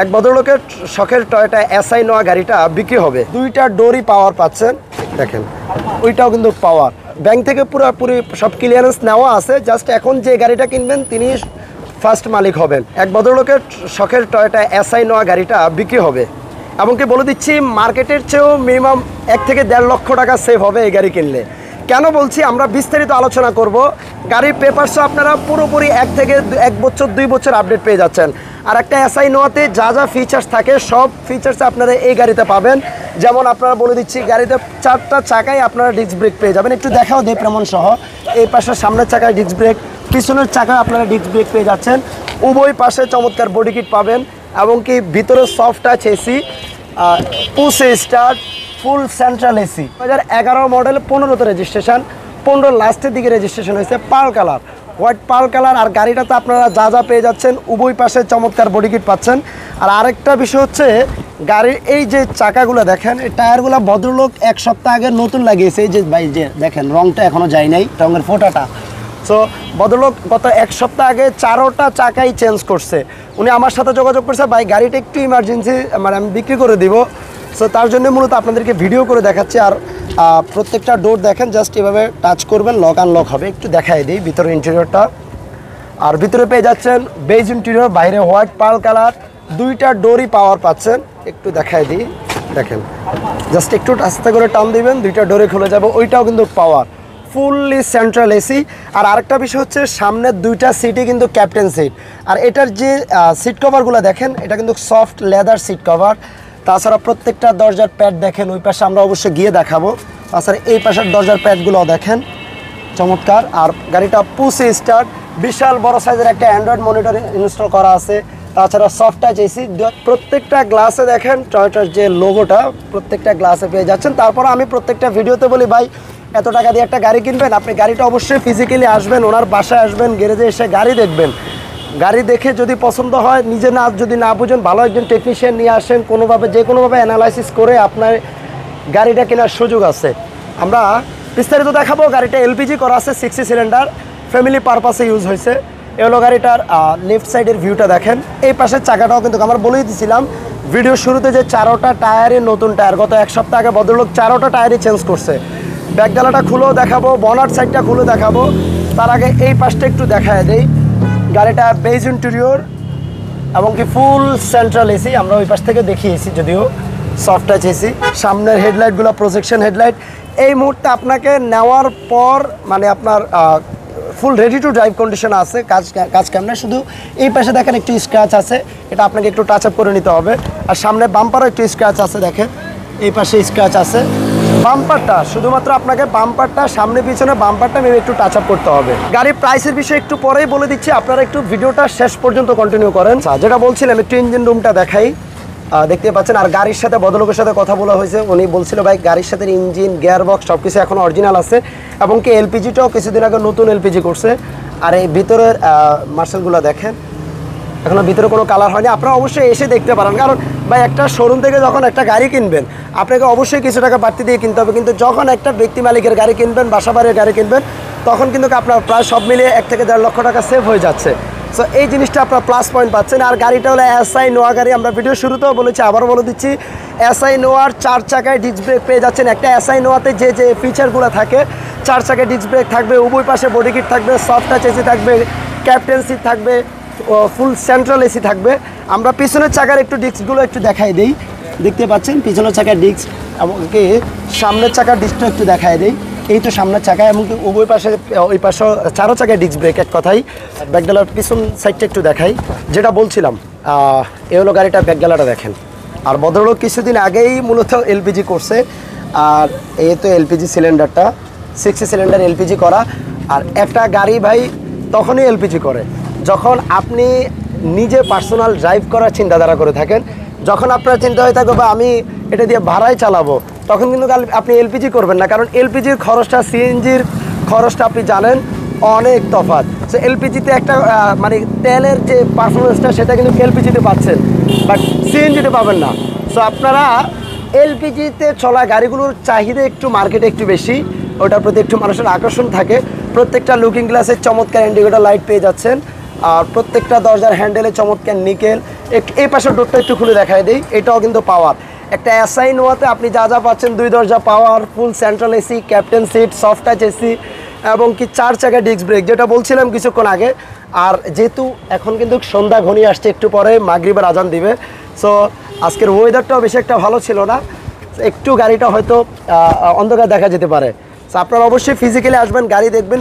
এক ভদ্রলোকের শখের টয়োটা এসআই নোয়া গাড়িটা বিক্রি হবে। দুইটা ডোরই পাওয়ার পাচ্ছেন, দেখেন ওইটাও কিন্তু পাওয়ার। ব্যাংক থেকে পুরোপুরি সব ক্লিয়ারেন্স নেওয়া আছে, জাস্ট এখন যে গাড়িটা কিনবেন তিনি ফার্স্ট মালিক হবেন। এক ভদ্রলোকের শখের টয়োটা এসআই নোয়া গাড়িটা বিক্রি হবে। এমনকি বলে দিচ্ছি মার্কেটের চেয়েও মিনিমাম 1 থেকে 1.5 লক্ষ টাকা সেভ হবে এই গাড়ি কিনলে। কেন বলছি, আমরা বিস্তারিত আলোচনা করব। গাড়ির পেপারসও আপনারা পুরোপুরি 1 থেকে 1 বছর 2 বছর আপডেট পেয়ে যাচ্ছেন। আর একটা এসআই নোয়াতে যা যা ফিচার্স থাকে সব ফিচার্স আপনারা এই গাড়িতে পাবেন। যেমন আপনারা বলে দিচ্ছি গাড়িতে 4টা চাকায় আপনারা ডিস্ক ব্রেক পেয়ে যাবেন। একটু দেখাও দেই প্রমাণ সহ। এই পাশে সামনের চাকায় ডিস্ক ব্রেক, পিছনের চাকায় আপনারা ডিস্ক ব্রেক পেয়ে যাচ্ছেন। উভয় পাশে চমৎকার বডি কিট পাবেন, এবং কি ভিতরে soft touch AC, push start, full central AC. 2011 model, 15তে রেজিস্ট্রেশন, 15 লাস্টের দিকে রেজিস্ট্রেশন হয়েছে। Pearl colour, white pearl colour. আর গাড়িটাতে আপনারা যা যা পেয়ে যাচ্ছেন, উভয় পাশে চমৎকার বডি কিট পাচ্ছেন। আর আরেকটা বিষয় হচ্ছে গাড়ির এই যে চাকাগুলো দেখেন, এই টায়ারগুলো ভদ্রলোক 1 সপ্তাহ আগে নতুন লাগিয়েছে। এই যে ভাই যে দেখেন রংটা এখনও যায় নাই, রঙের ফোঁটাটা। সো ভদ্রলোক গত 1 সপ্তাহ আগে 4টা চাকাই চেঞ্জ করছে। উনি আমার সাথে যোগাযোগ করছে, ভাই গাড়িটা একটু ইমার্জেন্সি, মানে আমি বিক্রি করে দিব। সো তার জন্য মূলত আপনাদেরকে ভিডিও করে দেখাচ্ছি। আর প্রত্যেকটা ডোর দেখেন, জাস্ট এভাবে টাচ করবেন, লক আনলক হবে। একটু দেখাই দিই ভিতরে ইন্টেরিয়রটা। আর ভিতরে পেয়ে যাচ্ছেন বেজ ইন্টেরিয়র, বাইরে হোয়াইট পার্ল কালার, দুইটা ডোরই পাওয়ার পাচ্ছেন। একটু দেখাই দিই, দেখেন জাস্ট একটু আস্তে করে টান দিবেন, দুইটা ডোরে খুলে যাবে। ওইটাও কিন্তু পাওয়ার, ফুললি সেন্ট্রাল এসি। আর আরেকটা বিষয় হচ্ছে সামনের 2টা সিটই কিন্তু ক্যাপ্টেন সিট। আর এটার যে সিট কভারগুলো দেখেন, এটা কিন্তু সফট লেদার সিট কভার। তাছাড়া প্রত্যেকটা দরজার প্যাড দেখেন, ওই পাশে আমরা অবশ্যই গিয়ে দেখাবো। তাছাড়া এই পাশের দরজার প্যাডগুলোও দেখেন চমৎকার। আর গাড়িটা পুশি স্টার্ট, বিশাল বড় সাইজের একটা অ্যান্ড্রয়েড মনিটর ইনস্টল করা আছে। তাছাড়া সফট টাচ এসি, প্রত্যেকটা গ্লাসে দেখেন টয়োটার যে লোগোটা প্রত্যেকটা গ্লাসে পেয়ে যাচ্ছেন। তারপর আমি প্রত্যেকটা ভিডিওতে বলি, ভাই এত টাকা দিয়ে একটা গাড়ি কিনবেন, আপনি গাড়িটা অবশ্যই ফিজিক্যালি আসবেন, ওনার বাসায় আসবেন, গ্যারেজে এসে গাড়ি দেখবেন। গাড়ি দেখে যদি পছন্দ হয়, নিজে না যদি না বুঝেন, ভালো একজন টেকনিশিয়ান নিয়ে আসেন, কোনোভাবে যে কোনোভাবে অ্যানালাইসিস করে আপনার গাড়িটা কেনার সুযোগ আছে। আমরা বিস্তারিত দেখাবো। গাড়িটা এলপিজি করা আছে, 60 সিলিন্ডার, ফ্যামিলি পারপাসে ইউজ হয়েছে। এগুলো গাড়িটার লেফট সাইডের ভিউটা দেখেন। এই পাশের চাকাটাও কিন্তু আমরা বলেই দিয়েছিলাম ভিডিও শুরুতে যে 4টা টায়ারই নতুন টায়ার। গত 1 সপ্তাহ আগে ভদ্রলোক 4টা টায়ারই চেঞ্জ করছে। ব্যাকডালাটা খুলেও দেখাবো, বনার সাইডটা খুলে দেখাবো। তার আগে এই পাশটা একটু দেখায় দেই। গাড়িটা বেজ ইন্টেরিয়র এবং কি ফুল সেন্ট্রাল এসি, আমরা ওই পাশ থেকে দেখিয়েছি, যদিও সফট টাচ এসি। সামনের হেডলাইটগুলো প্রজেকশন হেডলাইট। এই মুহূর্তে আপনাকে নেওয়ার পর মানে আপনার full ready to drive condition আছে। কাজ কেমন, শুধু এই পাশে দেখেন একটু স্ক্র্যাচ আছে, এটা আপনাকে একটু টাচ আপ করে নিতে হবে। আর সামনে বাম্পারও একটু স্ক্র্যাচ আছে, দেখেন এই পাশে স্ক্র্যাচ আছে। বাম্পারটা শুধুমাত্র আপনাকে বাম্পারটা সামনে পিছনে বাম্পারটা মেবি একটু টাচ আপ করতে হবে। গাড়ির প্রাইসের বিষয়ে একটু পরেই বলে দিচ্ছি, আপনারা একটু ভিডিওটা শেষ পর্যন্ত কন্টিনিউ করেন। যেটা বলছিলাম, একটু ইঞ্জিন রুমটা দেখাই, দেখতে পাচ্ছেন। আর গাড়ির সাথে ভদ্রলোকের সাথে কথা বলা হয়েছে, উনি বলছিল ভাই গাড়ির সাথে ইঞ্জিন, গিয়ার বক্স সব কিছু এখন অরিজিনাল আছে, এবং কি এলপিজিটাও কিছুদিন আগে নতুন এলপিজি করছে। আর এই ভিতরের মার্শালগুলো দেখেন, এখনো ভিতরে কোনো কালার হয়নি। আপনারা অবশ্যই এসে দেখতে পারেন, কারণ ভাই একটা শোরুম থেকে যখন একটা গাড়ি কিনবেন, আপনাকে অবশ্যই কিছু টাকা বাড়তি দিয়ে কিনতে হবে। কিন্তু যখন একটা ব্যক্তি মালিকের গাড়ি কিনবেন, বাসা বাড়ির গাড়ি কিনবেন, তখন কিন্তু আপনার প্রায় সব মিলিয়ে 1 থেকে 1.5 লক্ষ টাকা সেভ হয়ে যাচ্ছে। সো এই জিনিসটা আপনার প্লাস পয়েন্ট পাচ্ছেন। আর গাড়িটা হলো এসআই নোয়া গাড়ি, আমরা ভিডিও শুরুতেও বলেছি, আবারও বলে দিচ্ছি, এসআই নোয়ার 4 চাকায় ডিস্ক ব্রেক পেয়ে যাচ্ছেন। একটা এসআই নোয়াতে যে যে ফিচারগুলো থাকে, 4 চাকায় ডিস্ক ব্রেক থাকবে, উভয় পাশে বডি কিট থাকবে, সফট টাচ এসি থাকবে, ক্যাপ্টেন সিট থাকবে, ফুল সেন্ট্রাল এসি থাকবে। আমরা পিছনের চাকার একটু ডিস্কগুলো একটু দেখাই দিই, দেখতে পাচ্ছেন পিছনের চাকার ডিস্ক, এমনকি সামনের চাকার ডিস্কটা একটু দেখাই দিই। এই তো সামনের চাকা, এমনকি উভয় পাশে ওই পাশে 4 চাকায় ডিস্ক ব্রেক। এক কথাই ব্যাকডালার পিছন সাইডটা একটু দেখাই, যেটা বলছিলাম এ হলো গাড়িটা ব্যাকডালাটা দেখেন। আর ভদ্রলোক কিছুদিন আগেই মূলত এলপিজি করছে। আর এই তো এলপিজি সিলিন্ডারটা, 60 সিলিন্ডার এলপিজি করা। আর একটা গাড়ি ভাই তখনই এলপিজি করে যখন আপনি নিজে পার্সোনাল ড্রাইভ করার চিন্তাধারা করে থাকেন। যখন আপনার চিন্তা হয়ে থাকবে বা আমি এটা দিয়ে ভাড়ায় চালাবো, তখন কিন্তু আপনি এলপিজি করবেন না, কারণ এলপিজির খরচটা সিএনজির খরচটা আপনি জানেন অনেক তফাৎ। সো এলপিজিতে একটা মানে তেলের যে পারফরমেন্সটা, সেটা কিন্তু এলপিজিতে পাচ্ছেন, বাট সিএনজিতে পাবেন না। সো আপনারা এলপিজিতে চলা গাড়িগুলোর চাহিদা একটু মার্কেটে একটু বেশি, ওটার প্রতি একটু মানুষের আকর্ষণ থাকে। প্রত্যেকটা লুকিং গ্লাসের চমৎকার ইন্ডিকেটর লাইট পেয়ে যাচ্ছেন। আর প্রত্যেকটা দরজার হ্যান্ডেলে চমৎকার নিকেল এই পাশের ডোরটা একটু খুলে দেখাই দিই, এটাও কিন্তু পাওয়ার। একটা এসআই নোয়াতে আপনি যা যা পাচ্ছেন, 2 দরজা power, full central AC, captain seat, soft touch AC এবং কি 4 চাকা ডিস্ক ব্রেক, যেটা বলছিলাম কিছুক্ষণ আগে। আর যেহেতু এখন কিন্তু সন্ধ্যা ঘনিয়ে আসছে, একটু পরে মাগরিবের আজান দিবে, সো আজকের ওয়েদারটাও বেশি একটা ভালো ছিল না, একটু গাড়িটা হয়তো অন্ধকার দেখা যেতে পারে। সো আপনারা অবশ্যই ফিজিক্যালি আসবেন, গাড়ি দেখবেন।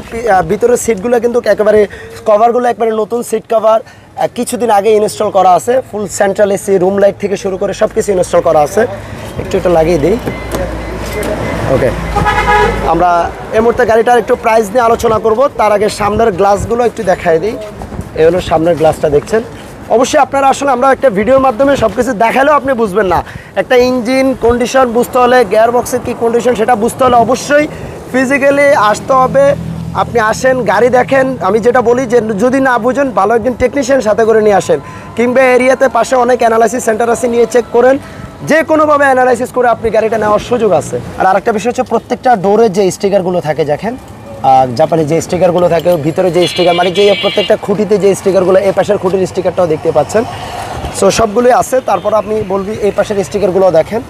ভিতরের সিটগুলো কিন্তু একেবারে কভারগুলো একবারে নতুন সিট কভার, কিছুদিন আগে ইনস্টল করা আছে। ফুল সেন্ট্রাল এসি, রুম লাইট থেকে শুরু করে সব কিছু ইনস্টল করা আছে। একটু এটা লাগিয়ে দিই। ওকে, আমরা এই মুহূর্তে গাড়িটার একটু প্রাইস নিয়ে আলোচনা করব। তার আগে সামনের গ্লাসগুলো একটু দেখাই দিই। এই হলো সামনের গ্লাসটা দেখছেন। অবশ্যই আপনারা আসলে আমরা একটা ভিডিওর মাধ্যমে সব কিছু দেখালেও আপনি বুঝবেন না। একটা ইঞ্জিন কন্ডিশন বুঝতে হলে, গিয়ার বক্সের কী কন্ডিশন সেটা বুঝতে হলে অবশ্যই ফিজিক্যালি আসতে হবে। আপনি আসেন, গাড়ি দেখেন। আমি যেটা বলি যে যদি না বুঝেন, ভালো একজন টেকনিশিয়ান সাথে করে নিয়ে আসেন, কিংবা এরিয়াতে পাশে অনেক অ্যানালাইসিস সেন্টার আছে, নিয়ে চেক করেন। যে কোনোভাবে অ্যানালাইসিস করে আপনি গাড়িটা নেওয়ার সুযোগ আছে। আর আরেকটা বিষয় হচ্ছে, প্রত্যেকটা ডোরে যে স্টিকারগুলো থাকে দেখেন, জাপানি যে স্টিকারগুলো থাকে, ভিতরে যে স্টিকার, মানে যে প্রত্যেকটা খুঁটিতে যে স্টিকারগুলো, এই পাশের খুঁটির স্টিকারটাও দেখতে পাচ্ছেন। সো সবগুলোই আছে। তারপর আপনি বলবি এই পাশের স্টিকারগুলো দেখেন,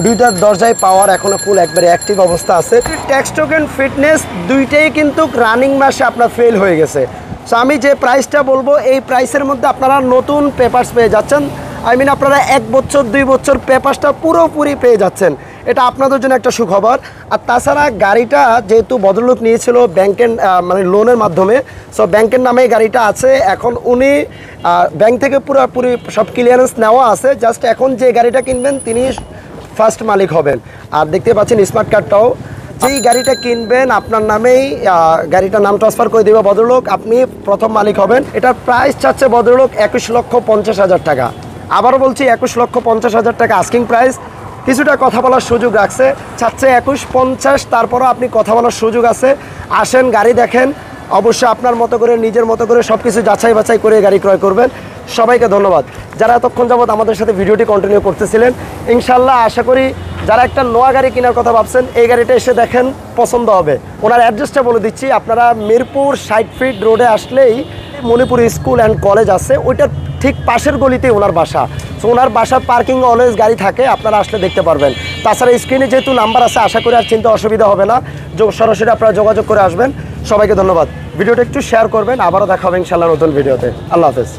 2টা দরজায় পাওয়ার এখনও ফুল একবারে অ্যাক্টিভ অবস্থা আছে। ট্যাক্স টোকেন, ফিটনেস দুইটাই কিন্তু রানিং মাসে আপনার ফেল হয়ে গেছে। সো আমি যে প্রাইসটা বলবো, এই প্রাইসের মধ্যে আপনারা নতুন পেপারস পেয়ে যাচ্ছেন। আপনারা 1 বছর 2 বছর পেপারসটা পুরোপুরি পেয়ে যাচ্ছেন। এটা আপনাদের জন্য একটা সুখবর। আর তাছাড়া গাড়িটা যেহেতু ভদ্রলোক নিয়েছিল ব্যাংকের মানে লোনের মাধ্যমে, সো ব্যাংকের নামে গাড়িটা আছে। এখন উনি ব্যাংক থেকে পুরোপুরি সব ক্লিয়ারেন্স নেওয়া আছে। জাস্ট এখন যে গাড়িটা কিনবেন তিনি ফার্স্ট মালিক হবেন। আর দেখতে পাচ্ছেন স্মার্ট কার্ডটাও, যেই গাড়িটা কিনবেন আপনার নামেই গাড়িটার নাম ট্রান্সফার করে দেবে ভদ্রলোক, আপনি প্রথম মালিক হবেন। এটার প্রাইস চাচ্ছে ভদ্রলোক 21,50,000 টাকা। আবারও বলছি, 21,50,000 টাকা আস্কিং প্রাইস। কিছুটা কথা বলার সুযোগ রাখছে, চাচ্ছে 21,50,000। তারপরও আপনি কথা বলার সুযোগ আছে। আসেন, গাড়ি দেখেন, অবশ্যই আপনার মতো করে, নিজের মতো করে সব কিছু যাচাই বাছাই করে গাড়ি ক্রয় করবেন। সবাইকে ধন্যবাদ যারা এতক্ষণ যাবত আমাদের সাথে ভিডিওটি কন্টিনিউ করতেছিলেন। ইনশাল্লাহ আশা করি যারা একটা নোয়া গাড়ি কেনার কথা ভাবছেন, এই গাড়িটা এসে দেখেন, পছন্দ হবে। ওনার অ্যাড্রেসটা বলে দিচ্ছি, আপনারা মিরপুর 60 ফিট রোডে আসলেই মণিপুর স্কুল অ্যান্ড কলেজ আছে, ওইটার ঠিক পাশের গলিতেই ওনার বাসা। সো ওনার বাসার পার্কিং অলওয়েজ গাড়ি থাকে, আপনারা আসলে দেখতে পারবেন। তাছাড়া স্ক্রিনে যেহেতু নাম্বার আছে, আশা করি আর চিন্তা অসুবিধা হবে না, সরাসরি আপনারা যোগাযোগ করে আসবেন। সবাইকে ধন্যবাদ। ভিডিওটা একটু শেয়ার করবেন। আবারও দেখা হবে ইনশাল্লাহ নতুন ভিডিওতে। আল্লাহ হাফেজ।